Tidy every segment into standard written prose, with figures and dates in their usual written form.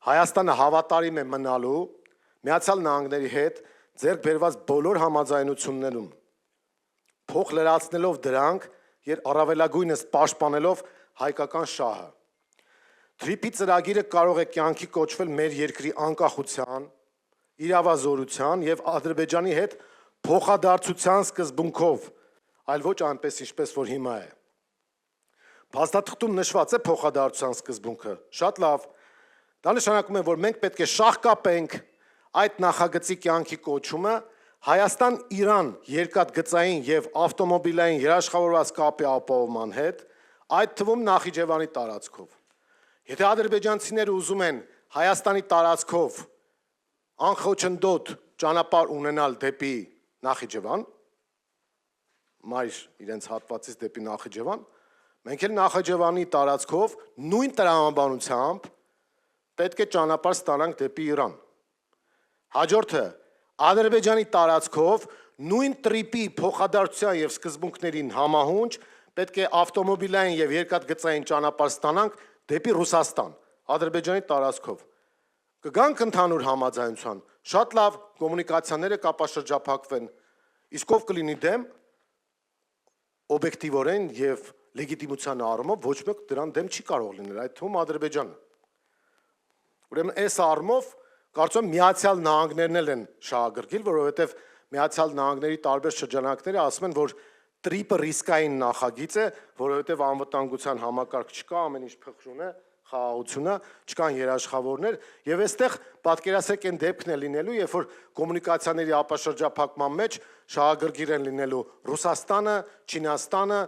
Հայաստանը հավատարիմ է մնալու Միացյալ Նահանգների հետ ձեռք բերված բոլոր համաձայնություններում, փոխ լրացնելով դրանք եւ առավելագույնս պաշտպանելով հայկական շահը։ Թրիփի ծրագիրը կարող է կյանքի կոչվել մեր երկրի անկախության, իրավազորության եւ Ադրբեջանի հետ փոխադարձության սկզբունքով, այլ ոչ այնպես ինչպես որ հիմա է։ Փաստաթղթում նշված է փոխադարձության սկզբունքը, շատ լավ։ Դա նշանակում է, որ մենք պետք է շահկապենք այդ նախագծի կյանքի կոչումը Հայաստան-Իրան երկաթգծային եւ ավտոմոբիլային երաշխավորված կապի ապահովման հետ, այդ թվում Նախիջևանի տարածքով։ Եթե ադրբեջանցիները ուզում են Հայաստանի տարածքով անխոչնդոտ ճանապարհ ունենալ դեպի Նախիջևան, մայր իրենց հատվածից դեպի Նախիջևան, մենք էլ Նախիջևանի տարածքով նույն տրամաբանությամբ պետք է ճանապարհ ստանանք դեպի Իրան։ Հաջորդը Ադրբեջանի տարածքով նույն տրիպի փոխադարձության եւ սկզբունքներին համահունչ պետք է ավտոմոբիլային եւ երկաթգծային ճանապարհ ստանանք դեպի Ռուսաստան, Ադրբեջանի տարածքով։ Կգանք ընդհանուր համաձայնության, շատ լավ, կոմունիկացիաները կապաշրջափակվեն, իսկ ով կլինի դեմ, օբյեկտիվորեն եւ լեգիտիմության առումով ոչ մեկ դրան դեմ չի կարող լինել, այդ թվում Ադրբեջանը։ Ուրեմն այս առումով կարծում եմ Միացյալ Նահանգներն են շահագրգիռ, որովհետև Միացյալ Նահանգների տարբեր շրջանակները ասում են, որ տրիպը ռիսկային նախագիծ է, որովհետև անվտանգության համակարգ չկա, ամեն ինչ փխրուն է, խաղաղությունը, չկան երաշխավորներ, եւ այստեղ պատկերացրեք այն դեպքն է լինելու, երբ որ կոմունիկացիաների ապաշրջափակման մեջ շահագրգիռ են լինելու Ռուսաստանը, Չինաստանը,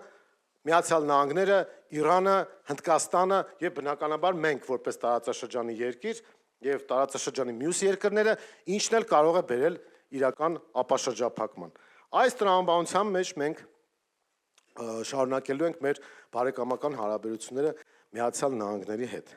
Միացյալ Նահանգները, Իրանը, Հնդկաստանը եւ բնականաբար մենք որպես տարածաշրջանի երկիր եւ տարածաշրջանի մյուս երկրները, ինչն էլ կարող է բերել իրական ապաշրջափակման։ Այս տրամաբանության մեջ մենք շարունակելու ենք մեր բարեկամական հարաբերությունները Միացյալ Նահանգների հետ։